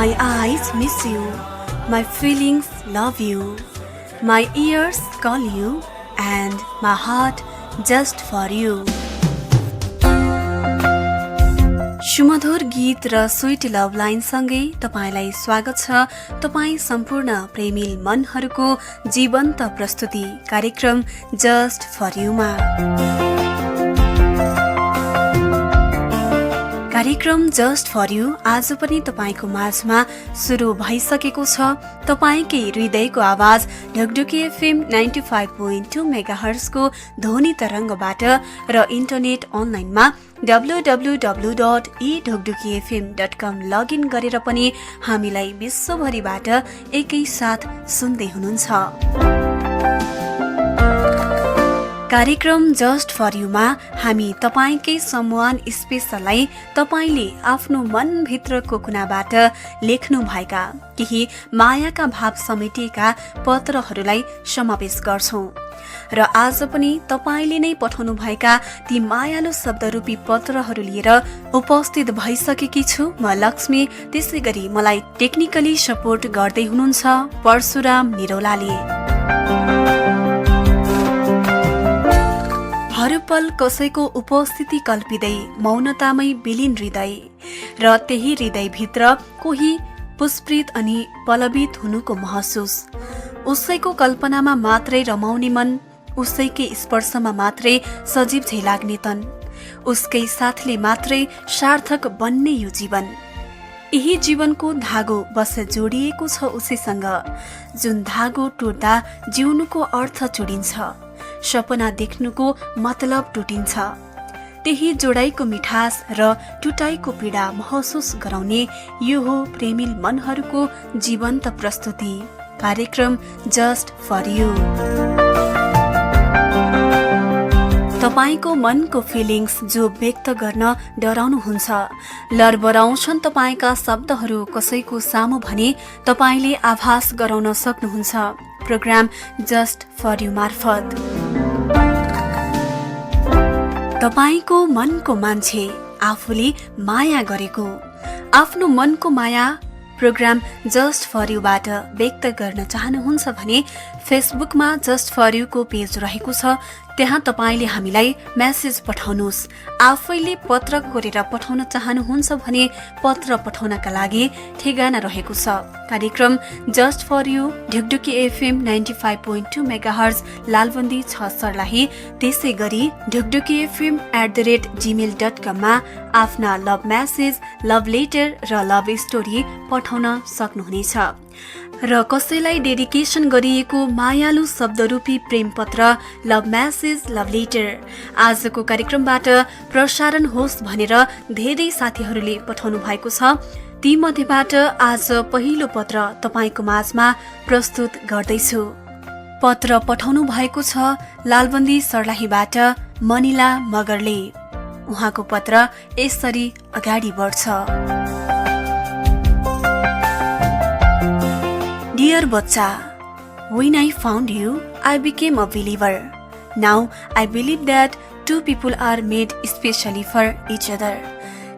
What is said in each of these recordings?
My eyes miss you, my feelings love you, my ears call you, and my heart just for you. सुमधुर गीत र sweet love line सँगै तपाईलाई स्वागत छ तपाई सम्पूर्ण प्रेमिल मनहरूको जीवन्त प्रस्तुति कार्यक्रम जस्ट फर यू मा। कार्यक्रम जस्ट फर यू आज पनि तपाईको माझमा सुरु भइसकेको छ। तपाईकै हृदयको आवाज ढुकढुकी एफएम 95.2 मेगाहर्ज को ध्वनि तरंगबाट र इन्टरनेट अनलाइनमा www.edhukdukifm.com लगइन गरेर पनि हामीलाई विश्वभरिबाट एकैसाथ सुन्दै हुनुहुन्छ। कार्यक्रम जस्ट फर यूमा हामी तपाईकै सम्मान स्पेशललाई तपाईले आफ्नो मनभित्रको कुनाबाट लेख्नु भएका केही मायाका भाव समेटिएका पत्रहरूलाई समावेश गर्छौं र आज पनि तपाईले नै पठाउनु भएका ती मायालु शब्दरूपी पत्रहरू लिएर उपस्थित भइसकेकी छु म लक्ष्मी। त्यसैगरी मलाई टेक्निकली सपोर्ट गर्दै हुनुहुन्छ परशुराम निरौलाले। हरपल कसैको उपस्थिति कल्पिँदै मौनतामै विलीन हृदय र त्यही हृदयभित्र कोही पुष्पित अनि पलवित हुनुको महसुस, उसैको कल्पनामा मात्रै रमाउने मन, उसैकै स्पर्शमा मात्रै सजीव झै लाग्ने तन, उसकै साथले मात्रै सार्थक बन्ने यो जीवन। यही जीवनको धागो बस जोडिएको छ उसैसँग, जुन धागो टुट्दा जिउनुको अर्थ चुडिन्छ, सपना देख्नुको मतलब टुटिन्छ। त्यही जोडाइको मिठास र टुटाइको पीडा महसुस गराउने यो हो प्रेमिल मनहरूको जीवन्त प्रस्तुति कार्यक्रम जस्ट फर यू। तपाईको मनको फिलिङ्स जो व्यक्त गर्न डराउनुहुन्छ, लरबराउँछन् तपाईका शब्दहरू कसैको सामु भने तपाईले आभास गराउन सक्नुहुन्छ प्रोग्राम जस्ट फर यू मार्फत। तपाईको मनको मान्छे आफूले माया गरेको, आफ्नो मनको माया प्रोग्राम जस्ट फर यूबाट व्यक्त गर्न चाहनुहुन्छ भने फेसबुकमा जस्ट फर यू को पेज रहेको छ, त्यहाँ तपाईले हामीलाई मेसेज पठाउनुहोस्। आफैले पत्र कोरेर पठाउन चाहनुहुन्छ भने पत्र पठाउनका लागि ठेगाना रहेको छ कार्यक्रम just for you Dhukdhuki FM 95.2 megahertz Lalbandi 6 Sarlahi. त्यसै गरी ढुकढुकी fm@gmail.com मा आफ्ना लभ मेसेज, लभ लेटर र लभ स्टोरी पठाउन सक्नुहुनेछ र कसैलाई डेडिकेसन गरिएको मायालु शब्दरूपी प्रेम पत्र, लभ मेसेज, लभ लेटर आजको कार्यक्रमबाट प्रसारण होस् भनेर धेरै साथीहरूले पठाउनु भएको छ। ती मध्येबाट आज पहिलो पत्र तपाईको माझमा प्रस्तुत गर्दैछु। पत्र पठाउनु भएको छ लालबन्दी सर्लाहीबाट मनिला मगरले। उहाँको पत्र यसरी अगाडि बढ्छ। Dear Bacha, when I found you, I became a believer. Now I believe that two people are made especially for each other.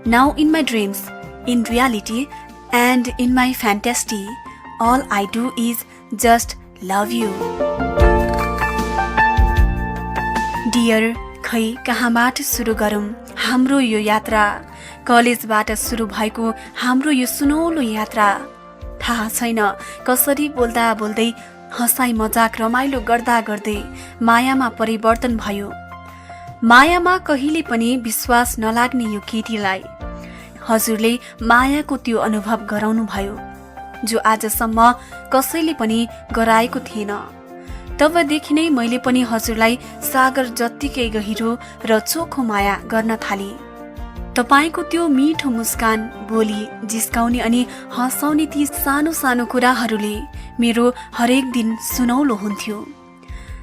Now in my dreams, in reality, and in my fantasy, all I do is just love you. Dear, खै कहाँबाट सुरु गरौं हाम्रो यो यात्रा, कलेजबाट सुरु भएको हाम्रो यो सुनौलो यात्रा। थाहा छैन कसरी बोल्दा बोल्दै, हँसाई मजाक रमाइलो गर्दा गर्दै मायामा परिवर्तन भयो। मायामा कहिले पनि विश्वास नलाग्ने यो केटीलाई हजुरले मायाको त्यो अनुभव गराउनु भयो जो आजसम्म कसैले पनि गराएको थिएन। तबदेखि नै मैले पनि हजुरलाई सागर जत्तिकै गहिरो र चोखो माया गर्न थाले। तपाईको त्यो मिठो मुस्कान, बोली, जिस्काउने अनि हँसाउने ती सानो सानो कुराहरूले मेरो हरेक दिन सुनौलो हुन्थ्यो।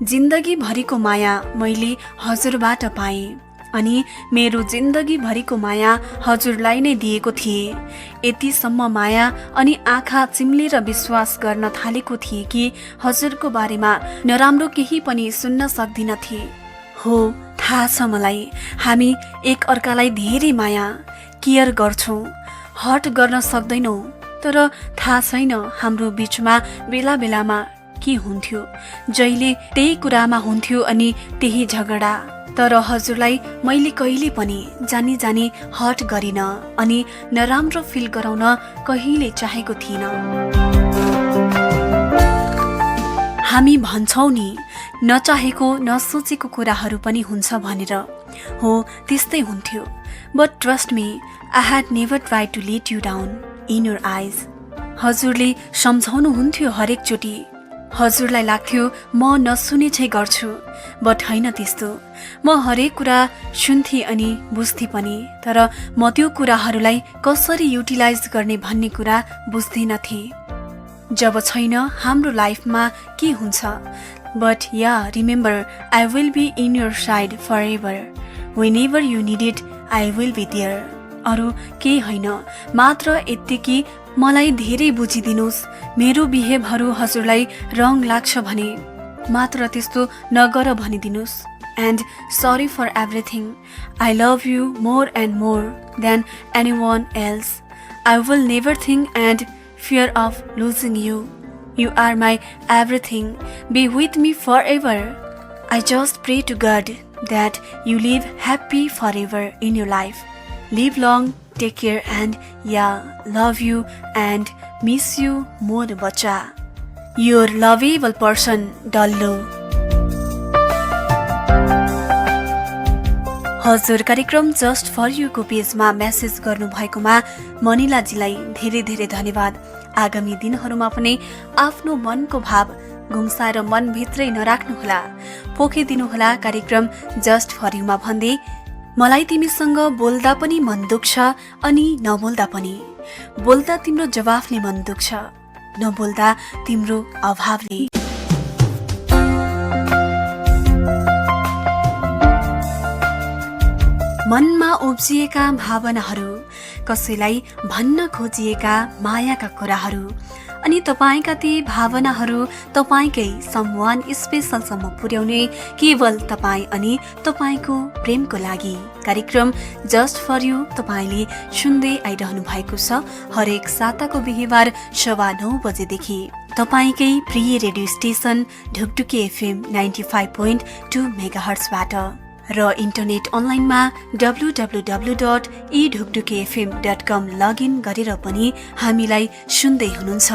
जिन्दगी भरिको माया मैले हजुरबाट पाएँ अनि मेरो जिन्दगी भरिको माया हजुरलाई नै दिएको थिए। यतिसम्म माया अनि आँखा चिम्लेर विश्वास गर्न थालेको थिए कि हजुरको बारेमा नराम्रो केही पनि सुन्न सक्दिनथे। हो, थाहा छ मलाई, हामी एक अर्कालाई धेरै माया, केयर गर्छौं, हट गर्न सक्दैनौं। तर थाहा छैन हाम्रो बीचमा बेला बेलामा के हुन्थ्यो। जहिले त्यही कुरामा हुन्थ्यो अनि त्यही झगडा। तर हजुरलाई मैले कहिले पनि जानी जानी हट गरिन अनि नराम्रो फिल गराउन कहिले चाहेको थिइनँ। हामी भन्छौँ नि नचाहेको नसोचेको कुराहरू पनि हुन्छ भनेर। हो त्यस्तै हुन्थ्यो। But trust me, I had never try to let you down in your eyes. हजुरले सम्झाउनुहुन्थ्यो हरेकचोटि। हजुरलाई लाग्थ्यो म नसुने चाहिँ गर्छु, बट होइन त्यस्तो। म हरेक कुरा सुन्थे अनि बुझ्थे पनि, तर म त्यो कुराहरूलाई कसरी युटिलाइज गर्ने भन्ने कुरा बुझ्दिनथे। जब छैन हाम्रो लाइफमा के हुन्छ। But ya remember, I will be in your side forever. Whenever you need it I will be there. अरू केही होइन, मात्र यत्तिकै मलाई धेरै बुझिदिनुहोस्। मेरो बिहेभहरू हजुरलाई रङ लाग्छ भने मात्र त्यस्तो नगर भनिदिनुहोस्। And sorry for everything. I love you more and more than anyone else. I will never think and fear of losing you. You are my everything. Be with me forever. I just pray to God that you live happy forever in your life. Live long, take care, and yeah, love you and miss you more, bacha. Your lovable person, Dallu. हजुर कार्यक्रम just for you को पेजमा message गर्नु भएकोमा मनिलाजीलाई धेरै धेरै धन्यवाद। आगामी दिनहरूमा पनि आफ्नो मनको भाव गुम्साएर मनभित्रै नराख्नुहोला, पोखिदिनुहोला कार्यक्रम जस्ट फर यूमा भन्दै मलाई तिमीसँग बोल्दा पनि मन दुख्छ अनि नबोल्दा पनि। बोल्दा तिम्रो जवाफले मन दुख्छ, नबोल्दा तिम्रो अभावले। मनमा उब्जिएका भावनाहरू, कसैलाई भन्न खोजिएका मायाका कुराहरू अनि तपाईका ती भावनाहरू तपाईकै समवान स्पेसलसम्म पुर्याउने केवल तपाईँ अनि तपाईँको प्रेमको लागि कार्यक्रम जस्ट फर यू तपाईँले सुन्दै आइरहनु भएको छ। हरेक साताको बिहिबार 9:15 बजेदेखि तपाईँकै प्रिय रेडियो स्टेशन ढुकढुकी एफएम 95.2 मेगाहर्ट्जबाट र इन्टरनेट अनलाइनमा www.edhukdukfm.com लगइन गरेर पनि हामीलाई सुन्दै हुनुहुन्छ।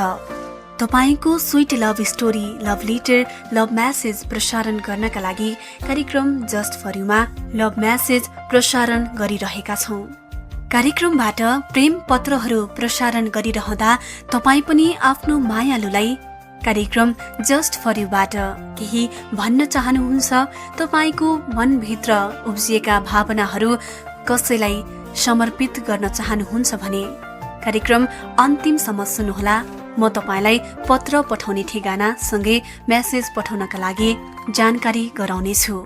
तपाईँको sweet love story, love letter, love message प्रसारण गर्नका लागि कार्यक्रम जस्ट फर यूमा लभ म्यासेज प्रसारण गरिरहेका छौं। कार्यक्रमबाट प्रेम पत्रहरू प्रसारण गरिरहँदा तपाईँ पनि आफ्नो मायालुलाई कार्यक्रम जस्ट फर यूबाट केही भन्न चाहनुहुन्छ। तपाईँको मनभित्र उब्जिएका भावनाहरू कसैलाई समर्पित गर्न चाहनुहुन्छ भने कार्यक्रम अन्तिमसम्म सुन्नुहोला। म तपाईँलाई पत्र पठाउने ठेगाना सँगै मेसेज पठाउनका लागि जानकारी गराउनेछु।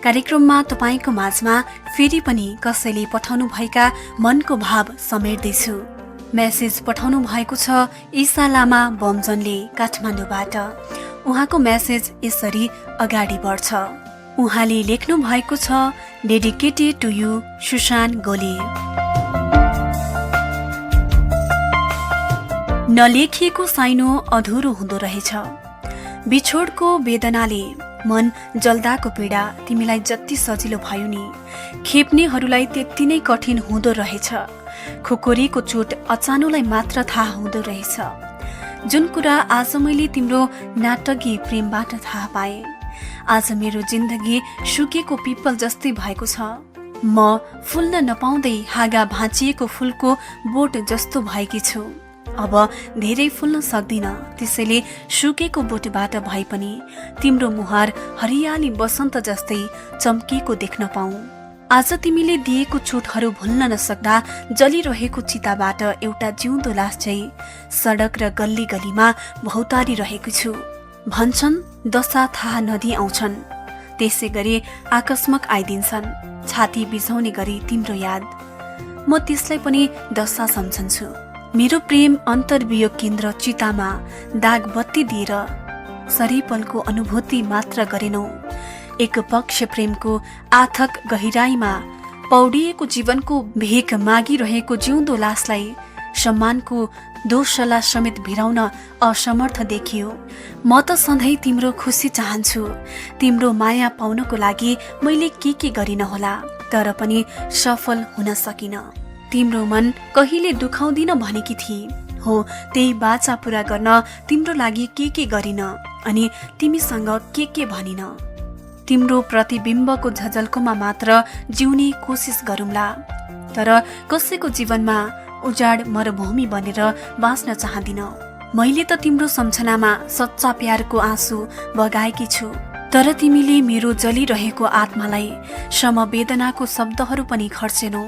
कार्यक्रममा तपाईँको माझमा फेरि पनि कसैले पठाउनु भएका मनको भाव समेट्दैछु। मेसेज पठाउनु भएको छ ईसा लामा बमजनले काठमाडौँबाट। उहाँको मेसेज यसरी अगाडि बढ्छ। उहाँले लेख्नु भएको छ डेडिकेटेड टु यु सुशान गोले। नलेखिएको साइनो अधुरो हुँदो रहेछ। बिछोडको वेदनाले मन जल्दाको पीडा तिमीलाई जति सजिलो भयो नि, खेप्नेहरूलाई त्यति नै कठिन हुँदो रहेछ। खुकुरीको चोट अचानोलाई मात्र थाहा हुँदो रहेछ। जुन कुरा आज मैले तिम्रो नाटकीय प्रेमबाट थाहा पाएँ, आज मेरो जिन्दगी सुकेको पिपल जस्तै भएको छ। म फुल्न नपाउँदै हाँगा भाँचिएको फुलको बोट जस्तो भएकी छु। अब धेरै फुल्न सक्दिन, त्यसैले सुकेको बोटबाट भए पनि तिम्रो मुहार हरियाली बसन्त जस्तै चम्किएको देख्न पाऊँ। आज तिमीले दिएको चोटहरू भुल्न नसक्दा जलिरहेको चिताबाट एउटा जिउँदो लास चाहिँ सडक र गल्ली गलीमा भौतारी रहेको छु। भन्छन् दशा थाहा नदिई आउँछन्, त्यसै गरी आकस्मक आइदिन्छन् छाती बिझाउने गरी तिम्रो याद। म त्यसलाई पनि दशा सम्झन्छु। मेरो प्रेम अन्तर्वियोग केन्द्र चितामा दाग बत्ती दिएर सरीपलको अनुभूति मात्र गरेनौ। एक पक्ष प्रेमको आथक गहिराईमा पौडिएको जीवनको भेक मागिरहेको जिउँदो लासलाई सम्मानको दोषला समेत भिराउन असमर्थ देखियो। म त सधैँ तिम्रो खुसी चाहन्छु। तिम्रो माया पाउनको लागि मैले के गरिन होला, तर पनि सफल हुन सकिन। तिम्रो मन कहिले दुखाउँदिन भनेकी थिए। हो, त्यही बाचा पूरा गर्न तिम्रो लागि के गरिन अनि तिमीसँग के भनिन। तिम्रो प्रतिबिम्बको झझल्कोमा मात्र जिउने कोसिस गरौँला, तर कसैको जीवनमा उजाड मरुभूमि बनेर बाँच्न चाहदिन। मैले त तिम्रो सम्झनामा सच्चा प्यारको आँसु बगाएकी छु, तर तिमीले मेरो जलिरहेको आत्मालाई समवेदनाको शब्दहरू पनि खर्चेनौ।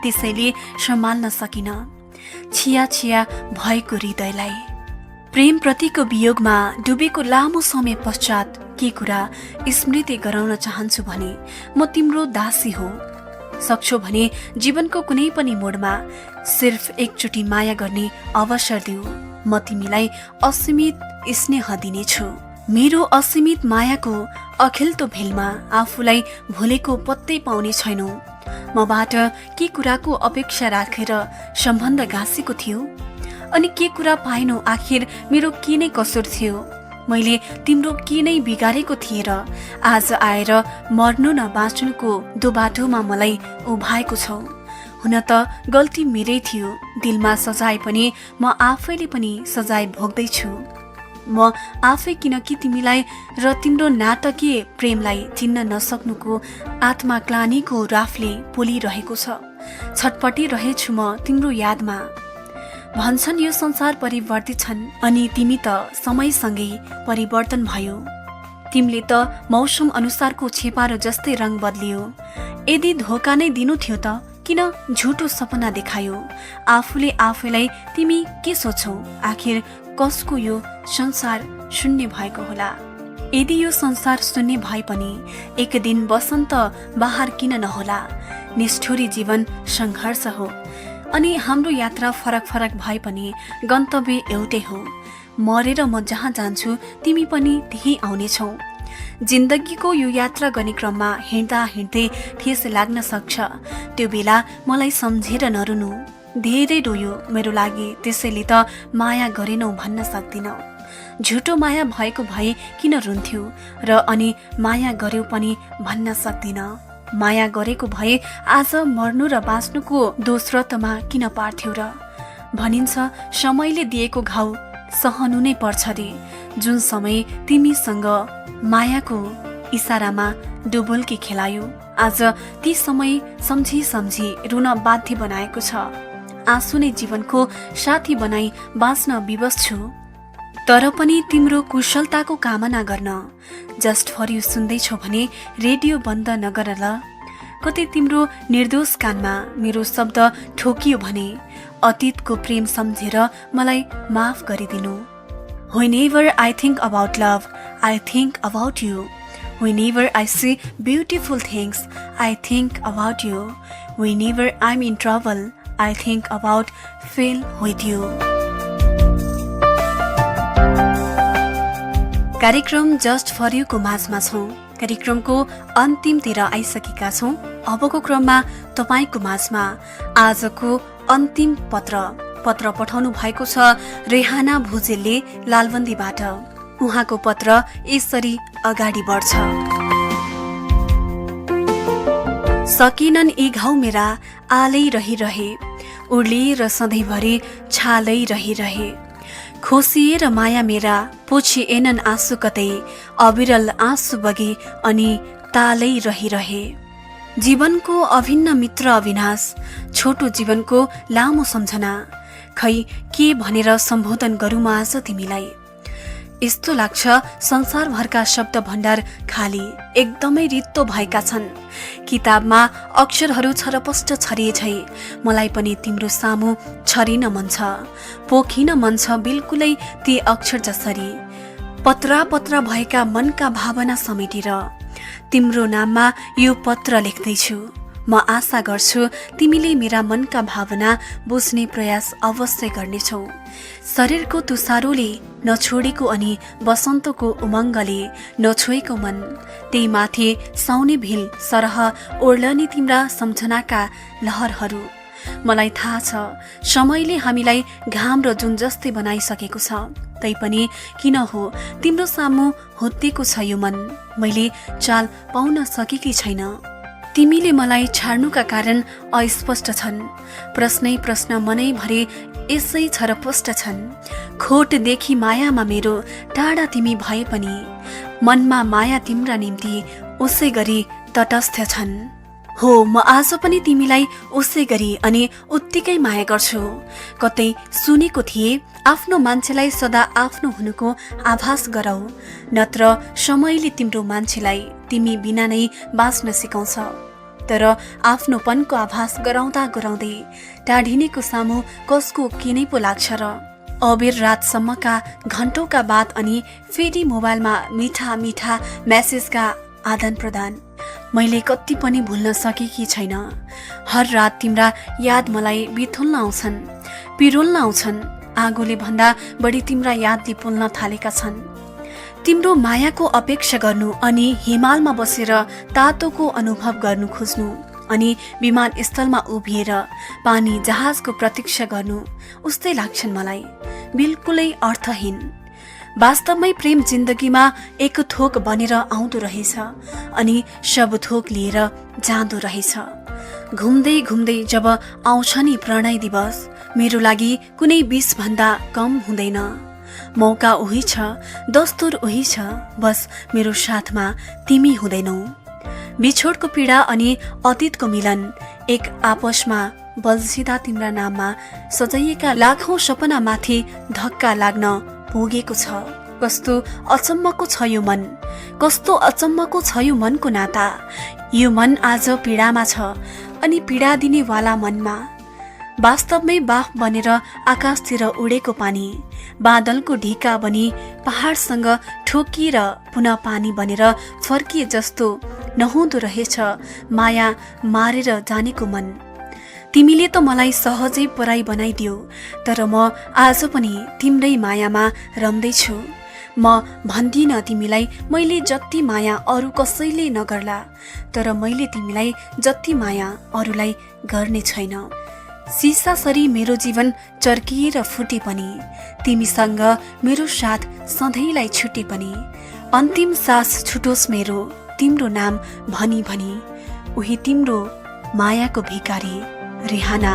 त्यसैले सम्हाल्न सकिन छिया छिया भएको हृदयलाई। प्रेम प्रतिको वियोगमा डुबेको लामो समय पश्चात के कुरा स्मृति गराउन चाहन्छु भने म तिम्रो दासी हो। सक्छौ भने जीवनको कुनै पनि मोडमा सिर्फ एकचोटि माया गर्ने अवसर दिऊ। म तिमीलाई असीमित स्नेह दिनेछु। मेरो असीमित मायाको अखिल्तो भेलमा आफूलाई भुलेको पत्तै पाउने छैनौ। मबाट के कुराको अपेक्षा राखेर सम्बन्ध गाँसेको थियो अनि के कुरा पाएनौ? आखिर मेरो के नै कसुर थियो? मैले तिम्रो के नै बिगारेको थिएँ र आज आएर मर्नु न बाँच्नुको दोबाटोमा मलाई उभाएको छौ? हुन त गल्ती मेरै थियो। दिलमा सजाय पनि म आफैले पनि सजाय भोग्दैछु। म आफै, किनकि तिमीलाई र तिम्रो नाटकीय प्रेमलाई चिन्न नसक्नुको आत्मा क्लानीको राफले पोलिरहेको छ। छटपटिरहेछु म तिम्रो यादमा। भन्छन् यो संसार परिवर्तित छन् अनि तिमी त समयसँगै परिवर्तन भयो। तिमीले त मौसम अनुसारको छेपारो जस्तै रङ बदलियो। यदि धोका नै दिनु थियो त किन झुटो सपना देखायो? आफूले आफैलाई तिमी के सोचौ? आखिर कसको यो संसार शून्य भएको होला? यदि यो संसार शून्य भए पनि एक दिन बसन्त बहार किन नहोला? निष्ठुरी जीवन संघर्ष हो अनि हाम्रो यात्रा फरक फरक भए पनि गन्तव्य एउटै हो। मरेर म जहाँ जान्छु तिमी पनि त्यही आउनेछौ। जिन्दगीको यो यात्रा गर्ने क्रममा हिँड्दा हिँड्दै ठेस लाग्न सक्छ। त्यो बेला मलाई सम्झेर नरुनु। धेरै रोयो मेरो लागि, त्यसैले त माया गरेनौ भन्न सक्दिन। झुटो माया भएको भए किन रुन्थ्यो र अनि माया गर्यो पनि भन्न सक्दिन। माया गरेको भए आज मर्नु र बाँच्नुको दोस्रोतमा किन पार्थ्यो र? भनिन्छ समयले दिएको घाउ सहनु नै पर्छ रे। जुन समय तिमीसँग मायाको इसारामा डुबुल्की खेलायो, आज ती समय सम्झी सम्झी रुन बाध्य बनाएको छ। आँसु नै जीवनको साथी बनाई बाँच्न विवश छु। तर पनि तिम्रो कुशलताको कामना गर्न जस्ट फर यु सुन्दैछौ भने रेडियो बन्द नगर ल। कतै तिम्रो निर्दोष कानमा मेरो शब्द ठोकियो भने अतीतको प्रेम सम्झेर मलाई माफ गरिदिनु। Whenever I think about love, I think about you. Whenever I see beautiful things, I think about you. Whenever I'm in trouble, I think about feel with you. कार्यक्रम जस्ट फर यु को माझमा छौं। कार्यक्रमको अन्तिमतिर आइसकेका छौं। अबको क्रममा तपाईको माझमा आजको अन्तिम पत्र पठाउनु भएको छ रेहाना भुजेलले लालबन्दीबाट। उहाँको पत्र यसरी अगाडि बढ्छ। सकिनन् यी घाउ मेरा आलै रहिरहे, उर्लिएर सधैँभरि छालै रहिरहे। खोसिएर माया मेरा पुछिएनन् आँसु कतै, अविरल आँसु बगे अनि तालै रहिरहे। जीवनको अभिन्न मित्र अविनाश, छोटो जीवनको लामो सम्झना। खै के भनेर सम्बोधन गरौँ आज तिमीलाई? यस्तो लाग्छ संसारभरका शब्द भण्डार खाली, एकदमै रित्तो भएका छन्। किताबमा अक्षरहरू छरपष्ट छरिए झै मलाई पनि तिम्रो सामु छरिन मन छ, पोखिन मन छ बिल्कुलै ती अक्षर जसरी। पत्रा पत्रा भएका मनका भावना समेटेर तिम्रो नाममा यो पत्र लेख्दैछु। म आशा गर्छु तिमीले मेरा मनका भावना बुझ्ने प्रयास अवश्य गर्नेछौ। शरीरको तुसारोले नछोडेको अनि बसन्तको उमङ्गले नछोएको मन, त्यही माथि साउने भिल सरह ओर्लने तिम्रा सम्झनाका लहरहरू। मलाई थाहा छ समयले हामीलाई घाम र जुन जस्तै बनाइसकेको छ, तैपनि किन हो तिम्रो सामु हुत्तेको छ यो मन, मैले चाल पाउन सकेकी छैन। तिमीले मलाई छाड्नुका कारण अस्पष्ट छन्, प्रश्नै प्रश्न मनैभरि यसै छरपष्ट छन्। खोटदेखि मायामा मेरो टाढा तिमी भए पनि मनमा माया तिम्रा निम्ति उसै गरी तटस्थ छन्। हो, म आज पनि तिमीलाई उसै गरी अनि उत्तिकै माया गर्छु। कतै सुनेको थिए आफ्नो मान्छेलाई सदा आफ्नो हुनुको आभास गराऊ, नत्र समयले तिम्रो मान्छेलाई तिमी बिना नै बाँच्न सिकाउँछ। तर आफ्नोपनको आभास गराउँदा गराउँदै टाढिनेको सामु कसको के नै पो लाग्छ र। अबेर रातसम्मका घण्टौका बाद अनि फेरि मोबाइलमा मिठा मिठा मेसेजका आदान प्रदान मैले कति पनि भुल्न सकेकी छैन। हर रात तिम्रा याद मलाई बिथुल्न आउँछन्, पिरोल्न आउँछन्। आगोले भन्दा बढी तिम्रा यादले पोल्न थालेका छन्। तिम्रो मायाको अपेक्षा गर्नु अनि हिमालमा बसेर तातोको अनुभव गर्नु खोज्नु अनि विमानस्थलमा उभिएर पानी जहाजको प्रतीक्षा गर्नु उस्तै लाग्छन् मलाई, बिल्कुलै अर्थहीन। वास्तवमै प्रेम जिन्दगीमा एक थोक बनेर आउँदो रहेछ अनि सब थोक लिएर जाँदो रहेछ। घुम्दै घुम्दै जब आउँछ नि प्रणय दिवस, मेरो लागि कुनै 20 भन्दा कम हुँदैन। मौका उही छ, दस्तुर उही छ, बस मेरो साथमा तिमी हुँदैनौ। बिछोडको पीडा अनि अतीतको मिलन, एक आपसमा बल्झिँदा तिम्रा नाममा सजाइएका लाखौं सपनामाथि धक्का लाग्न पुगेको छ। कस्तो अचम्मको छ यो मन, कस्तो अचम्मको छ यो मनको नाता। यो मन आज पीडामा छ अनि पीडा दिनेवाला मनमा। वास्तवमै बाफ बनेर आकाशतिर उडेको पानी, बादलको ढिका बनी पहाडसँग ठोकिएर पुनः पानी बनेर फर्किए जस्तो नहुँदो रहेछ माया मारेर जानेको मन। तिमीले त मलाई सहजै पराई बनाइदियो, तर म आज पनि तिम्रै मायामा रम्दैछु। म भन्दिन तिमीलाई मैले जति माया अरू कसैले नगर्ला, तर मैले तिमीलाई जति माया अरूलाई गर्ने छैन। सिसासरी मेरो जीवन चर्किएर फुटे पनि, तिमीसँग मेरो साथ सधैँलाई छुटे पनि, अन्तिम सास छुटोस् मेरो तिम्रो नाम भनी भनी, उही तिम्रो मायाको भिकारी रिहाना।